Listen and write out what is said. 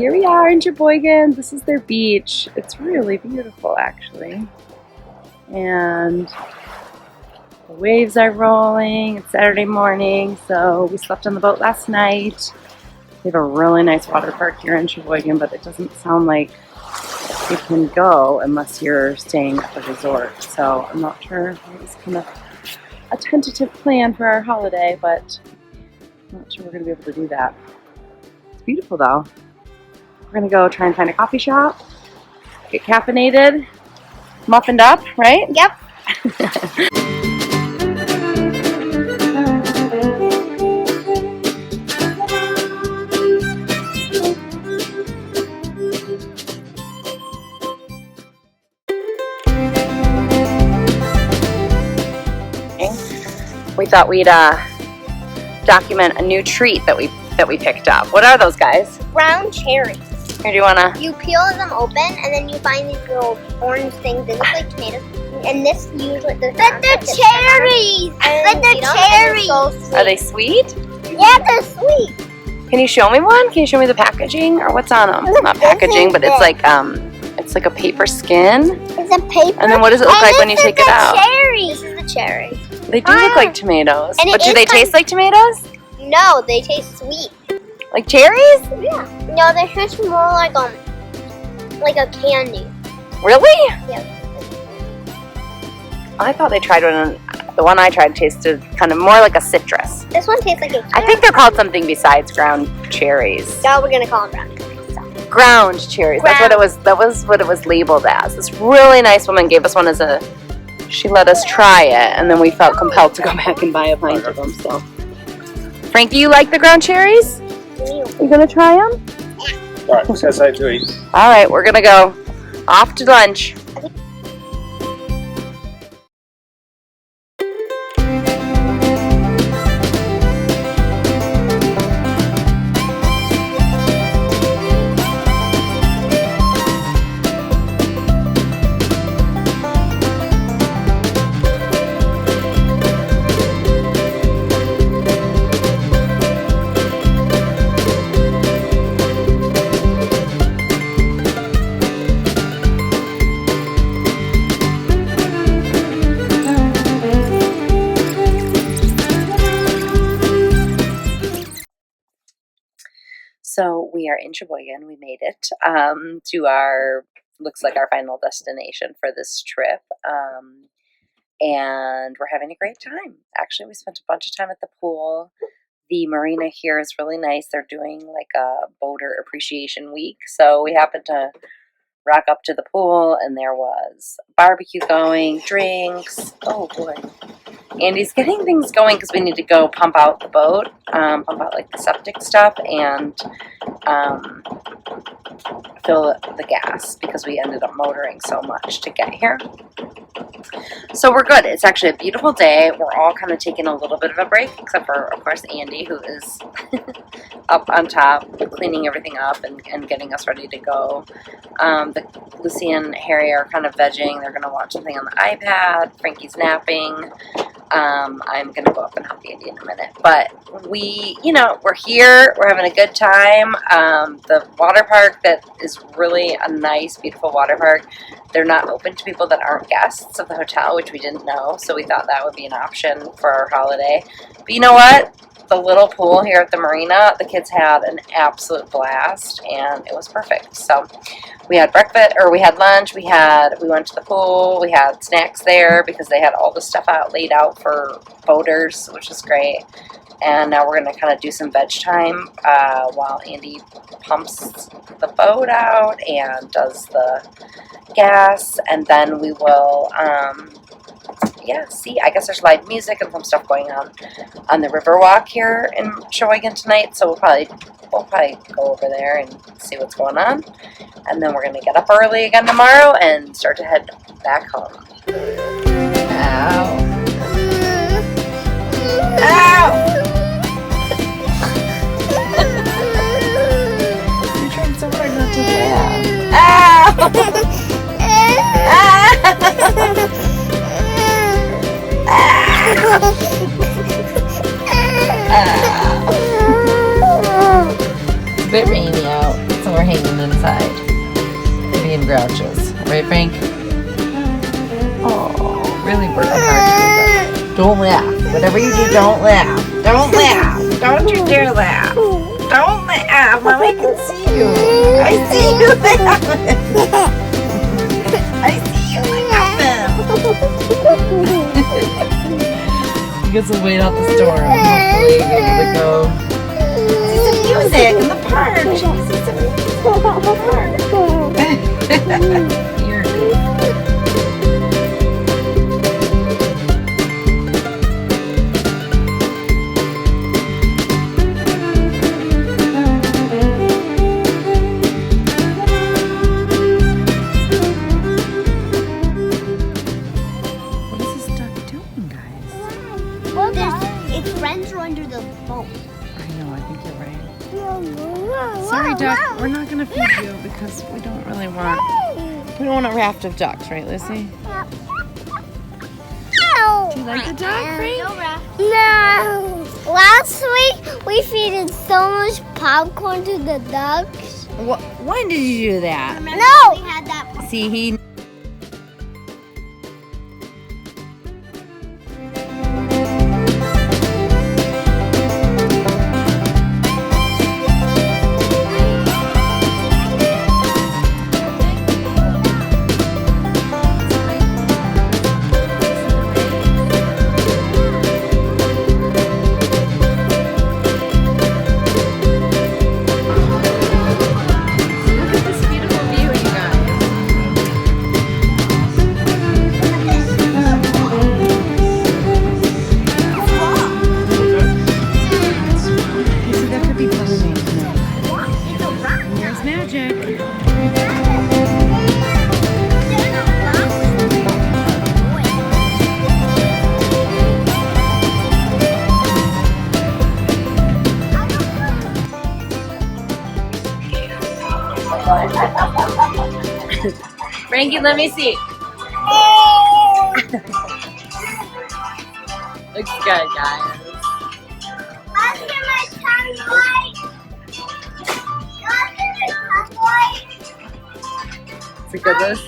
Here we are in Sheboygan. This is their beach. It's really beautiful, actually. And the waves are rolling. It's Saturday morning, so we slept on the boat last night. We have a really nice water park here in Sheboygan, but it doesn't sound like you can go unless you're staying at the resort. So I'm not sure. It was kind of a tentative plan for our holiday, but I'm not sure we're going to be able to do that. It's beautiful, though. We're going to go try and find a coffee shop, get caffeinated, muffined up, right? Yep. We thought we'd document a new treat that we picked up. What are those, guys? Brown cherries. Here, do you wanna? You peel them open and then you find these little orange things. They look like tomatoes. And this usually the cherries. But they're cherries. So Are they sweet? yeah, they're sweet. Can you show me one? Can you show me the packaging or what's on them? It's not packaging, but it's like a paper skin. It's a paper. And then what does it look like when you take it out? Cherry. This is the cherry. They do look like tomatoes. And But do they taste like tomatoes? No, they taste sweet. Like cherries? Yeah. No, they taste more like a candy. Really? Yeah. I thought they tried one. The one I tried tasted kind of more like a citrus. This one tastes like a I think they're called something besides ground cherries. No, we're gonna call them brown cherries. So. Ground cherries. That's what it was. That was what it was labeled as. This really nice woman gave us one as a. She let us try it, and then we felt compelled to go back and buy a pint of them. So, Frankie, you like the ground cherries? You gonna try them? All right, let's get something to eat. All right, we're gonna go off to lunch. So we are in Sheboygan. We made it to our, looks like our final destination for this trip. And we're having a great time. Actually, we spent a bunch of time at the pool. The marina here is really nice. They're doing like a boater appreciation week. So we happened to rock up to the pool and there was barbecue going, drinks. Oh boy. Andy's getting things going because we need to go pump out the boat, pump out like the septic stuff and fill the gas because we ended up motoring so much to get here. So we're good. It's actually a beautiful day. We're all kind of taking a little bit of a break, except for, of course, Andy, who is up on top, cleaning everything up and getting us ready to go. Lucy and Harry are kind of vegging. They're going to watch something on the iPad. Frankie's napping. I'm going to go up and help Andy in a minute. But we're here. We're having a good time. The water park that is really a nice, beautiful water park. They're not open to people that aren't guests of the hotel, which we didn't know. So we thought that would be an option for our holiday. But you know what? The little pool here at the marina, the kids had an absolute blast, and it was perfect. So we had breakfast, or we had lunch, we went to the pool, we had snacks there because they had all the stuff laid out for boaters, which is great. And now we're going to kind of do some veg time while Andy pumps the boat out and does the gas, and then we will I guess there's live music and some stuff going on the Riverwalk here in Sheboygan tonight, so we'll probably go over there and see what's going on, and then we're going to get up early again tomorrow and start to head back home. Ow. Ow! You're trying so hard not to laugh. It's a bit rainy out, so we're hanging Frank? Oh, really working hard to do that. Don't laugh. Whatever you do, don't laugh. Don't laugh. Don't you dare laugh. Don't laugh. Mommy can see you. I see you laughing. I see you laughing. You guys will wait out the storm. Hopefully you'll be able to go see some music in the park. See some music in the park. You're good. What is this duck doing, guys? Its friends are under the boat. I know, I think you're right. Sorry, duck. We're not gonna feed you because we don't really want. We don't want a raft of ducks, right, Lucy? Do you like the duck, Frank? No. Last week we feeded so much popcorn to the ducks. When did you do that? No. We had that. See, he. Frankie, let me see. Looks good, guys. Is it good, Liz?